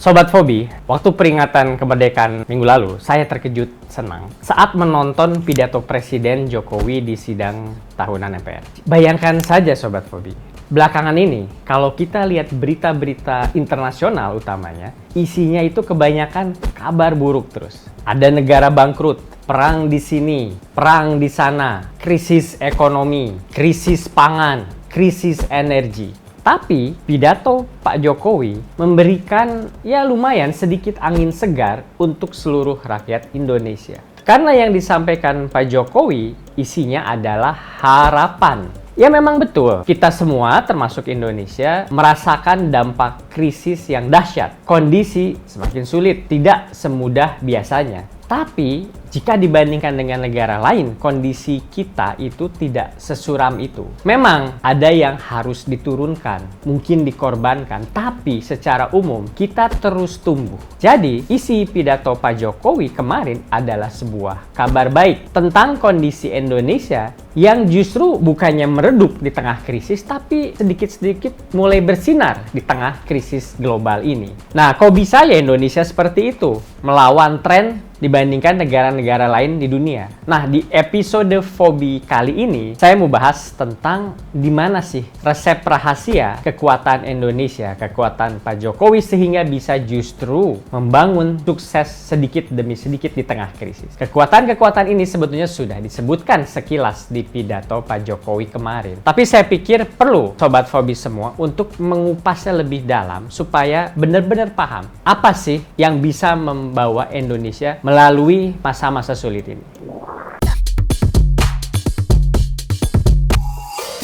Sobat Fobi, waktu peringatan kemerdekaan minggu lalu, saya terkejut senang saat menonton pidato Presiden Jokowi di sidang tahunan MPR. Bayangkan saja Sobat Fobi, belakangan ini kalau kita lihat berita-berita internasional utamanya, isinya itu kebanyakan kabar buruk terus. Ada negara bangkrut, perang di sini, perang di sana, krisis ekonomi, krisis pangan, krisis energi. Tapi pidato Pak Jokowi memberikan lumayan sedikit angin segar untuk seluruh rakyat Indonesia. Karena yang disampaikan Pak Jokowi isinya adalah harapan. Ya memang betul, kita semua termasuk Indonesia merasakan dampak krisis yang dahsyat. Kondisi semakin sulit, tidak semudah biasanya. Tapi, jika dibandingkan dengan negara lain, kondisi kita itu tidak sesuram itu. Memang ada yang harus diturunkan, mungkin dikorbankan, tapi secara umum kita terus tumbuh. Jadi, isi pidato Pak Jokowi kemarin adalah sebuah kabar baik tentang kondisi Indonesia yang justru bukannya meredup di tengah krisis, tapi sedikit-sedikit mulai bersinar di tengah krisis global ini. Nah, kok bisa ya Indonesia seperti itu? Melawan tren dibandingkan negara-negara lain di dunia. Nah, di episode Fobi kali ini, saya mau bahas tentang di mana sih resep rahasia kekuatan Indonesia, kekuatan Pak Jokowi sehingga bisa justru membangun sukses sedikit demi sedikit di tengah krisis. Kekuatan-kekuatan ini sebetulnya sudah disebutkan sekilas di pidato Pak Jokowi kemarin. Tapi saya pikir perlu Sobat Fobi semua untuk mengupasnya lebih dalam supaya benar-benar paham apa sih yang bisa membawa Indonesia melalui masa-masa sulit ini.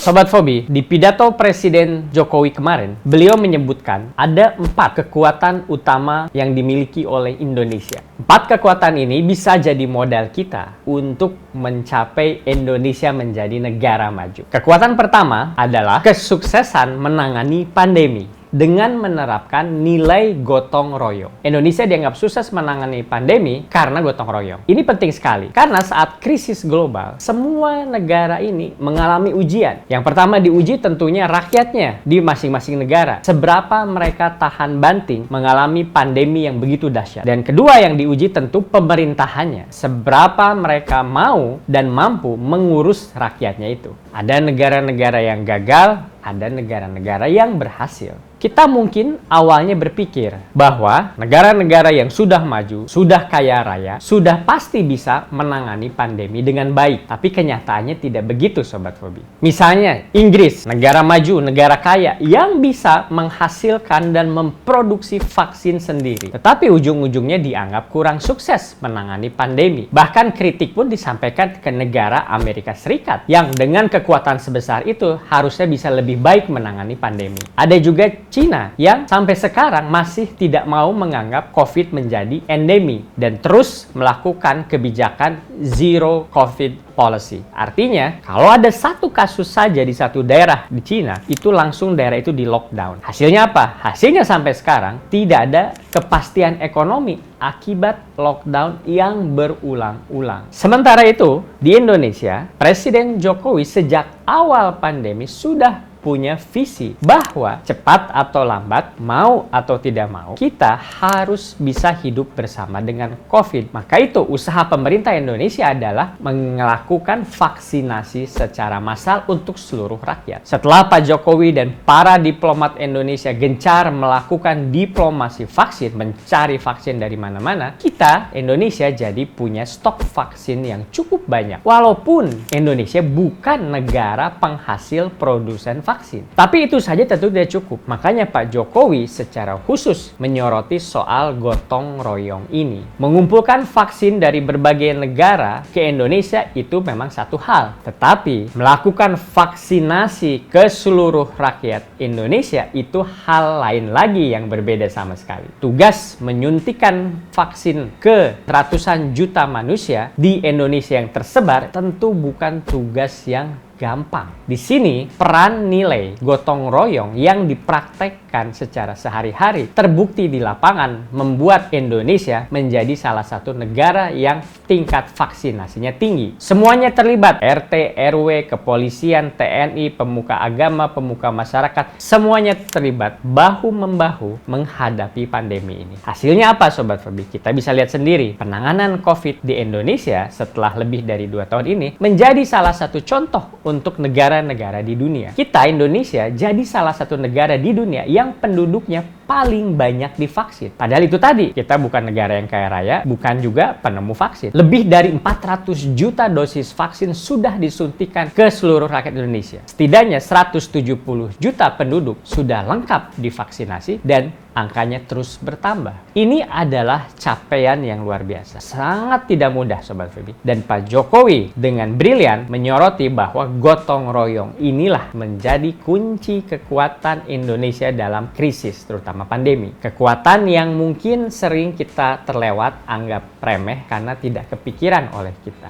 Sobat Fobi, di pidato Presiden Jokowi kemarin, beliau menyebutkan ada 4 kekuatan utama yang dimiliki oleh Indonesia. 4 kekuatan ini bisa jadi modal kita untuk mencapai Indonesia menjadi negara maju. Kekuatan pertama adalah kesuksesan menangani pandemi dengan menerapkan nilai gotong royong. Indonesia dianggap sukses menangani pandemi karena gotong royong. Ini penting sekali, karena saat krisis global, semua negara ini mengalami ujian. Yang pertama diuji tentunya rakyatnya di masing-masing negara. Seberapa mereka tahan banting mengalami pandemi yang begitu dahsyat. Dan kedua yang diuji tentu pemerintahannya. Seberapa mereka mau dan mampu mengurus rakyatnya itu. Ada negara-negara yang gagal, ada negara-negara yang berhasil. Kita mungkin awalnya berpikir bahwa negara-negara yang sudah maju, sudah kaya raya, sudah pasti bisa menangani pandemi dengan baik. Tapi kenyataannya tidak begitu Sobat Fobi. Misalnya Inggris, negara maju, negara kaya yang bisa menghasilkan dan memproduksi vaksin sendiri. Tetapi ujung-ujungnya dianggap kurang sukses menangani pandemi. Bahkan kritik pun disampaikan ke negara Amerika Serikat yang dengan kekuatan sebesar itu harusnya bisa lebih baik menangani pandemi. Ada juga Cina yang sampai sekarang masih tidak mau menganggap COVID menjadi endemi dan terus melakukan kebijakan zero COVID policy. Artinya, kalau ada satu kasus saja di satu daerah di Cina, itu langsung daerah itu di lockdown. Hasilnya apa? Hasilnya sampai sekarang tidak ada kepastian ekonomi akibat lockdown yang berulang-ulang. Sementara itu, di Indonesia, Presiden Jokowi sejak awal pandemi sudah punya visi bahwa cepat atau lambat, mau atau tidak mau, kita harus bisa hidup bersama dengan COVID. Maka itu usaha pemerintah Indonesia adalah melakukan vaksinasi secara massal untuk seluruh rakyat. Setelah Pak Jokowi dan para diplomat Indonesia gencar melakukan diplomasi vaksin, mencari vaksin dari mana-mana, kita Indonesia jadi punya stok vaksin yang cukup banyak. Walaupun Indonesia bukan negara penghasil produsen vaksin. Tapi itu saja tentu tidak cukup. Makanya Pak Jokowi secara khusus menyoroti soal gotong royong ini. Mengumpulkan vaksin dari berbagai negara ke Indonesia itu memang satu hal. Tetapi melakukan vaksinasi ke seluruh rakyat Indonesia itu hal lain lagi yang berbeda sama sekali. Tugas menyuntikan vaksin ke ratusan juta manusia di Indonesia yang tersebar tentu bukan tugas yang gampang. Di sini, peran nilai gotong royong yang dipraktekkan secara sehari-hari terbukti di lapangan membuat Indonesia menjadi salah satu negara yang tingkat vaksinasinya tinggi. Semuanya terlibat, RT, RW, kepolisian, TNI, pemuka agama, pemuka masyarakat, semuanya terlibat bahu-membahu menghadapi pandemi ini. Hasilnya apa Sobat Verbi? Kita bisa lihat sendiri, penanganan COVID di Indonesia setelah lebih dari 2 tahun ini menjadi salah satu contoh untuk negara-negara di dunia. Kita, Indonesia, jadi salah satu negara di dunia yang penduduknya paling banyak divaksin. Padahal itu tadi, kita bukan negara yang kaya raya, bukan juga penemu vaksin. Lebih dari 400 juta dosis vaksin sudah disuntikan ke seluruh rakyat Indonesia. Setidaknya 170 juta penduduk sudah lengkap divaksinasi dan angkanya terus bertambah. Ini adalah capaian yang luar biasa. Sangat tidak mudah Sobat Verbi. Dan Pak Jokowi dengan brilian menyoroti bahwa gotong royong inilah menjadi kunci kekuatan Indonesia dalam krisis, terutama pandemi. Kekuatan yang mungkin sering kita terlewat, anggap remeh karena tidak kepikiran oleh kita.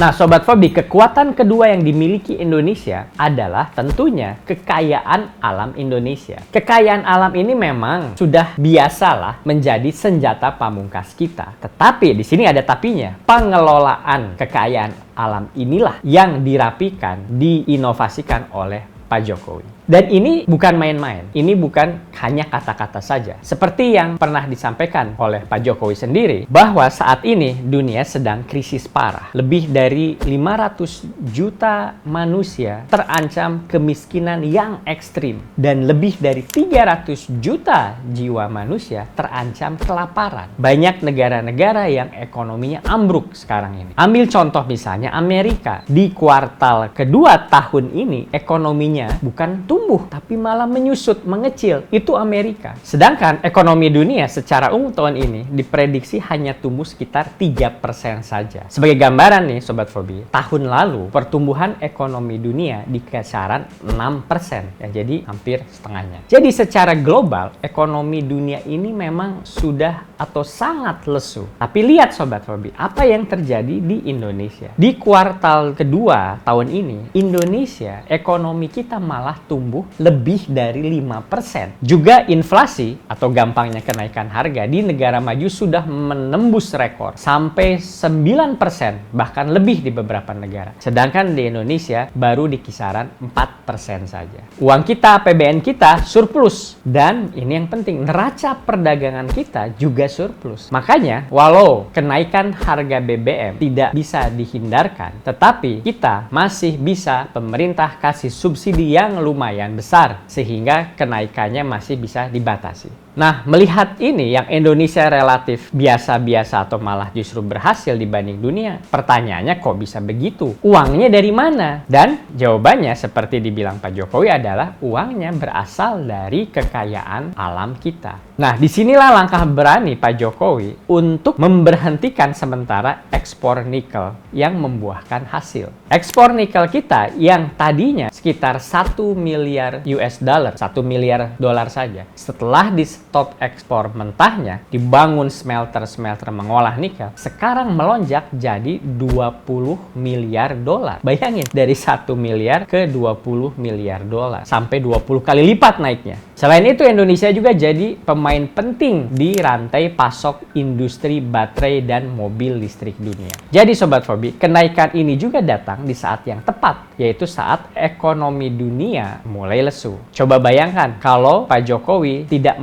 Nah, Sobat Verbi, kekuatan kedua yang dimiliki Indonesia adalah tentunya kekayaan alam Indonesia. Kekayaan alam ini memang sudah biasalah menjadi senjata pamungkas kita. Tetapi di sini ada tapinya. Pengelolaan kekayaan alam inilah yang dirapikan, diinovasikan oleh Pak Jokowi. Dan ini bukan main-main, ini bukan hanya kata-kata saja. Seperti yang pernah disampaikan oleh Pak Jokowi sendiri, bahwa saat ini dunia sedang krisis parah. Lebih dari 500 juta manusia terancam kemiskinan yang ekstrim. Dan lebih dari 300 juta jiwa manusia terancam kelaparan. Banyak negara-negara yang ekonominya ambruk sekarang ini. Ambil contoh misalnya Amerika. Di kuartal kedua tahun ini, ekonominya bukan tumbuh, tapi malah menyusut, mengecil. Itu Amerika. Sedangkan ekonomi dunia secara umum tahun ini diprediksi hanya tumbuh sekitar 3% saja. Sebagai gambaran nih Sobat Verbi, tahun lalu pertumbuhan ekonomi dunia di kisaran 6%. Ya, jadi hampir setengahnya. Jadi secara global, ekonomi dunia ini memang sudah atau sangat lesu. Tapi lihat Sobat Verbi, apa yang terjadi di Indonesia. Di kuartal kedua tahun ini, Indonesia, ekonomi kita malah tumbuh lebih dari 5%. Juga inflasi atau gampangnya kenaikan harga di negara maju sudah menembus rekor sampai 9%, bahkan lebih di beberapa negara. Sedangkan di Indonesia baru di kisaran 4% saja. Uang kita, APBN kita surplus. Dan ini yang penting, neraca perdagangan kita juga surplus. Makanya, walau kenaikan harga BBM tidak bisa dihindarkan, tetapi kita masih bisa pemerintah kasih subsidi yang lumayan besar sehingga kenaikannya masih bisa dibatasi. Nah, melihat ini yang Indonesia relatif biasa-biasa atau malah justru berhasil dibanding dunia, pertanyaannya kok bisa begitu? Uangnya dari mana? Dan jawabannya seperti dibilang Pak Jokowi adalah uangnya berasal dari kekayaan alam kita. Nah, disinilah langkah berani Pak Jokowi untuk memberhentikan sementara ekspor nikel yang membuahkan hasil. Ekspor nikel kita yang tadinya sekitar 1 miliar US dollar, 1 miliar dolar saja. Setelah di stop ekspor mentahnya, dibangun smelter-smelter mengolah nikel, sekarang melonjak jadi 20 miliar dolar. Bayangin, dari 1 miliar ke 20 miliar dolar. Sampai 20 kali lipat naiknya. Selain itu, Indonesia juga jadi pemain penting di rantai pasok industri baterai dan mobil listrik dunia. Jadi Sobat Verbi, kenaikan ini juga datang di saat yang tepat, yaitu saat ekonomi dunia mulai lesu. Coba bayangkan kalau Pak Jokowi tidak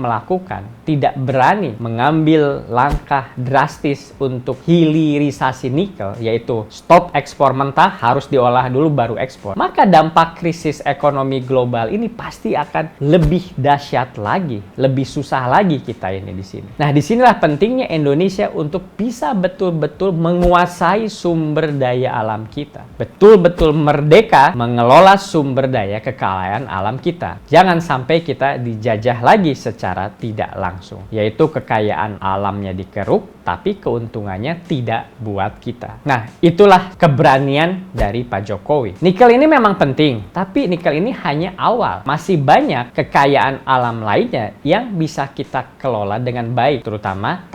tidak berani mengambil langkah drastis untuk hilirisasi nikel, yaitu stop ekspor mentah, harus diolah dulu baru ekspor. Maka dampak krisis ekonomi global ini pasti akan lebih dahsyat lagi, lebih susah lagi kita ini di sini. Nah, disinilah pentingnya Indonesia untuk bisa betul-betul menguasai sumber daya alam kita. Betul-betul merdeka mengelola sumber daya kekayaan alam kita. Jangan sampai kita dijajah lagi secara tidak langsung, yaitu kekayaan alamnya dikeruk, tapi keuntungannya tidak buat kita. Nah, itulah keberanian dari Pak Jokowi. Nikel ini memang penting, tapi nikel ini hanya awal. Masih banyak kekayaan alam lainnya yang bisa kita kelola dengan baik, terutama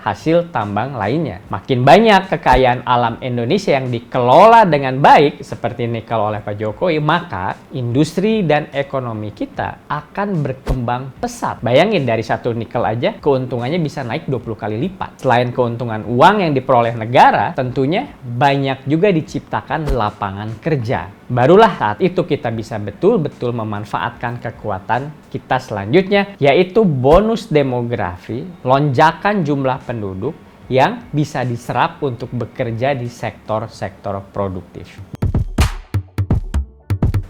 hasil tambang lainnya. Makin banyak kekayaan alam Indonesia yang dikelola dengan baik, seperti nikel oleh Pak Jokowi, maka industri dan ekonomi kita akan berkembang pesat. Bayangin, dari satu nikel aja keuntungannya bisa naik 20 kali lipat. Selain keuntungan uang yang diperoleh negara, tentunya banyak juga diciptakan lapangan kerja. Barulah saat itu kita bisa betul-betul memanfaatkan kekuatan kita selanjutnya, yaitu bonus demografi, lonjakan jumlah penduduk yang bisa diserap untuk bekerja di sektor-sektor produktif.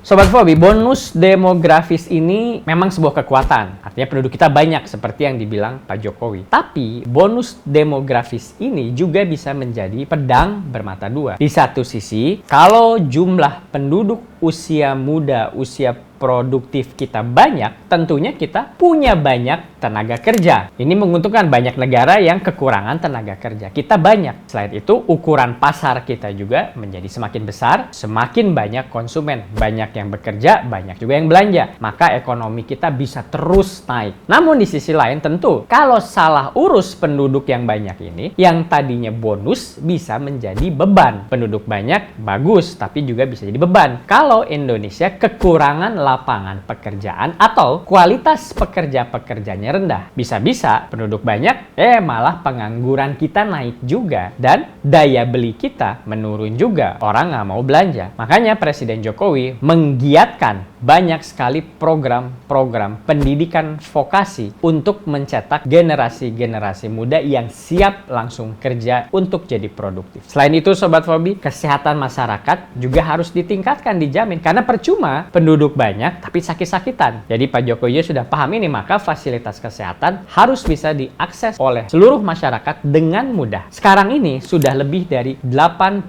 Sobat Fobi, bonus demografis ini memang sebuah kekuatan. Artinya penduduk kita banyak seperti yang dibilang Pak Jokowi. Tapi bonus demografis ini juga bisa menjadi pedang bermata dua. Di satu sisi, kalau jumlah penduduk usia muda, usia produktif kita banyak, tentunya kita punya banyak tenaga kerja. Ini menguntungkan banyak negara yang kekurangan tenaga kerja. Kita banyak. Selain itu, ukuran pasar kita juga menjadi semakin besar, semakin banyak konsumen. Banyak yang bekerja, banyak juga yang belanja. Maka ekonomi kita bisa terus naik. Namun di sisi lain tentu, kalau salah urus penduduk yang banyak ini, yang tadinya bonus bisa menjadi beban. Penduduk banyak, bagus, tapi juga bisa jadi beban. Kalau Indonesia kekurangan lapangan pekerjaan atau kualitas pekerja-pekerjanya rendah. Bisa-bisa penduduk banyak, malah pengangguran kita naik juga dan daya beli kita menurun juga. Orang nggak mau belanja. Makanya Presiden Jokowi menggiatkan banyak sekali program-program pendidikan vokasi untuk mencetak generasi-generasi muda yang siap langsung kerja untuk jadi produktif. Selain itu, Sobat Fobi, kesehatan masyarakat juga harus ditingkatkan, dijamin. Karena percuma penduduk banyak tapi sakit-sakitan. Jadi Pak Jokowi sudah paham ini, maka fasilitas kesehatan harus bisa diakses oleh seluruh masyarakat dengan mudah. Sekarang ini sudah lebih dari 80%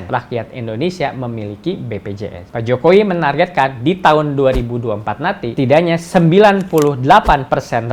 rakyat Indonesia memiliki BPJS. Pak Jokowi menargetkan di tahun 2024 nanti setidaknya 98%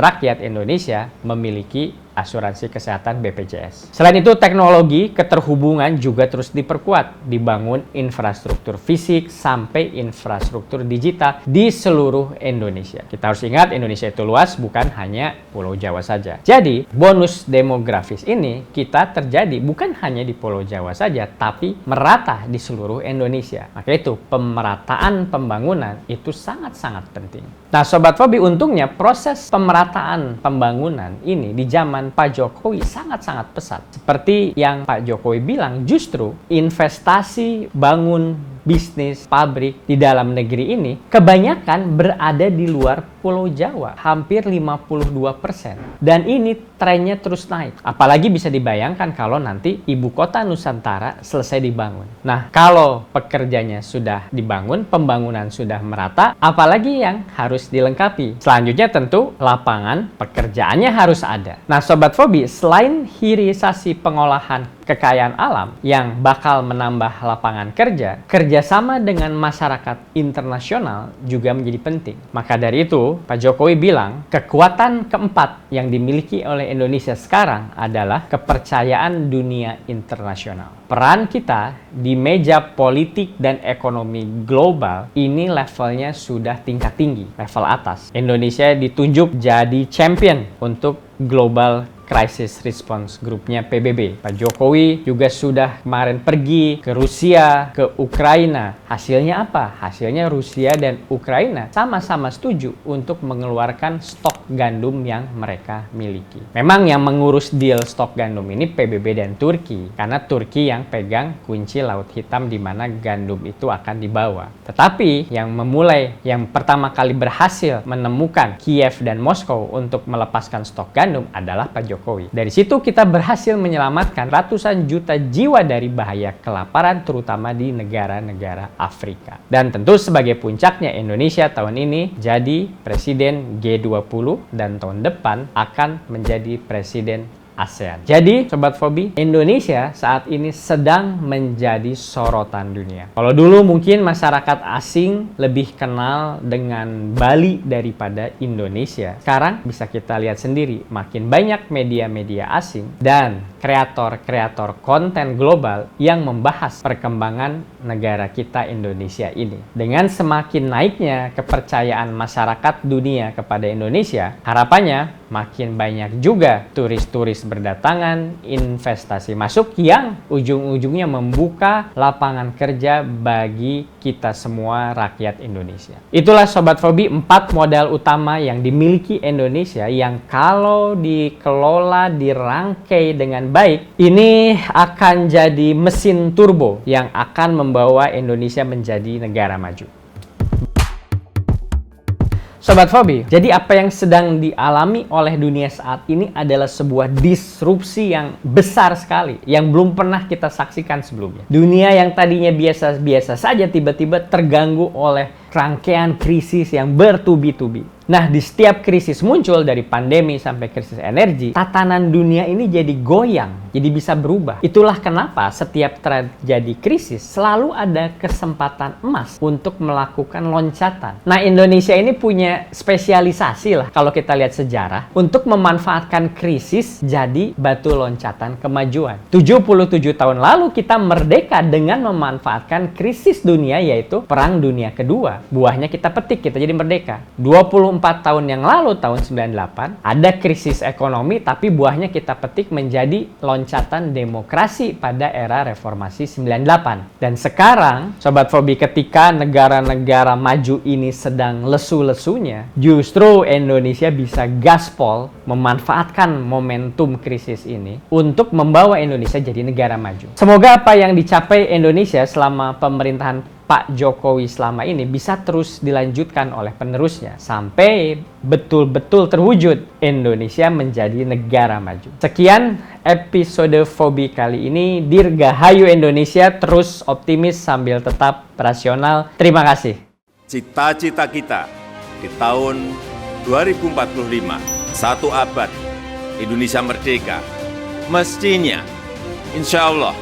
rakyat Indonesia memiliki asuransi kesehatan BPJS. Selain itu, teknologi keterhubungan juga terus diperkuat, dibangun infrastruktur fisik sampai infrastruktur digital di seluruh Indonesia. Kita harus ingat, Indonesia itu luas, bukan hanya Pulau Jawa saja. Jadi, bonus demografis ini kita terjadi bukan hanya di Pulau Jawa saja, tapi merata di seluruh Indonesia. Maka itu, pemerataan pembangunan itu sangat-sangat penting. Nah, Sobat Fobi, untungnya proses pemerataan pembangunan ini di zaman Pak Jokowi sangat-sangat pesat. Seperti yang Pak Jokowi bilang, justru investasi bangun bisnis, pabrik di dalam negeri ini kebanyakan berada di luar Pulau Jawa, hampir 52%. Dan ini trennya terus naik. Apalagi bisa dibayangkan kalau nanti ibu kota Nusantara selesai dibangun. Nah, kalau pekerjanya sudah dibangun, pembangunan sudah merata, apalagi yang harus dilengkapi? Selanjutnya tentu lapangan pekerjaannya harus ada. Nah, Sobat Fobi, selain hilirisasi pengolahan kekayaan alam yang bakal menambah lapangan kerja, kerjasama dengan masyarakat internasional juga menjadi penting. Maka dari itu, Pak Jokowi bilang, kekuatan keempat yang dimiliki oleh Indonesia sekarang adalah kepercayaan dunia internasional. Peran kita di meja politik dan ekonomi global ini levelnya sudah tingkat tinggi, level atas. Indonesia ditunjuk jadi champion untuk Global Crisis Response Groupnya PBB. Pak Jokowi juga sudah kemarin pergi ke Rusia, ke Ukraina. Hasilnya apa? Hasilnya Rusia dan Ukraina sama-sama setuju untuk mengeluarkan stok gandum yang mereka miliki. Memang yang mengurus deal stok gandum ini PBB dan Turki, karena Turki yang pegang kunci Laut Hitam di mana gandum itu akan dibawa. Tetapi yang pertama kali berhasil menemukan Kiev dan Moskow untuk melepaskan stok gandum adalah Pak Jokowi. Dari situ kita berhasil menyelamatkan ratusan juta jiwa dari bahaya kelaparan, terutama di negara-negara Afrika. Dan tentu sebagai puncaknya, Indonesia tahun ini jadi presiden G20 dan tahun depan akan menjadi presiden ASEAN. Jadi, Sobat Fobi, Indonesia saat ini sedang menjadi sorotan dunia. Kalau dulu mungkin masyarakat asing lebih kenal dengan Bali daripada Indonesia. Sekarang bisa kita lihat sendiri, makin banyak media-media asing dan kreator-kreator konten global yang membahas perkembangan negara kita Indonesia ini. Dengan semakin naiknya kepercayaan masyarakat dunia kepada Indonesia, harapannya makin banyak juga turis-turis berdatangan, investasi masuk yang ujung-ujungnya membuka lapangan kerja bagi kita semua rakyat Indonesia. Itulah Sobat Fobi, 4 modal utama yang dimiliki Indonesia yang kalau dikelola, dirangkai dengan baik, ini akan jadi mesin turbo yang akan membawa Indonesia menjadi negara maju. Sobat Fobi, jadi apa yang sedang dialami oleh dunia saat ini adalah sebuah disrupsi yang besar sekali, yang belum pernah kita saksikan sebelumnya. Dunia yang tadinya biasa-biasa saja tiba-tiba terganggu oleh rangkaian krisis yang bertubi-tubi. Nah, di setiap krisis muncul, dari pandemi sampai krisis energi, tatanan dunia ini jadi goyang, jadi bisa berubah. Itulah kenapa setiap terjadi krisis selalu ada kesempatan emas untuk melakukan loncatan. Nah, Indonesia ini punya spesialisasi lah kalau kita lihat sejarah untuk memanfaatkan krisis jadi batu loncatan kemajuan. 77 tahun lalu kita merdeka dengan memanfaatkan krisis dunia, yaitu Perang Dunia Kedua. Buahnya kita petik, kita jadi merdeka. 24 tahun yang lalu, tahun 98, ada krisis ekonomi, tapi buahnya kita petik menjadi loncatan demokrasi pada era reformasi 98. Dan sekarang, Sobat Fobi, ketika negara-negara maju ini sedang lesu-lesunya, justru Indonesia bisa gaspol memanfaatkan momentum krisis ini untuk membawa Indonesia jadi negara maju. Semoga apa yang dicapai Indonesia selama pemerintahan Pak Jokowi selama ini bisa terus dilanjutkan oleh penerusnya sampai betul-betul terwujud Indonesia menjadi negara maju. Sekian episode Fobi kali ini. Dirgahayu Indonesia, terus optimis sambil tetap rasional. Terima kasih. Cita-cita kita di tahun 2045, 1 abad Indonesia merdeka, mestinya insya Allah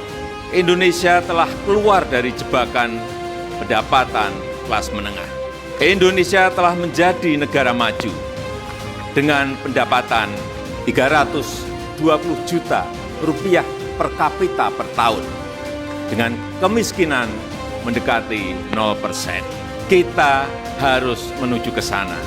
Indonesia telah keluar dari jebakan pendapatan kelas menengah. Indonesia telah menjadi negara maju dengan pendapatan 320 juta rupiah per kapita per tahun, dengan kemiskinan mendekati 0%. Kita harus menuju ke sana.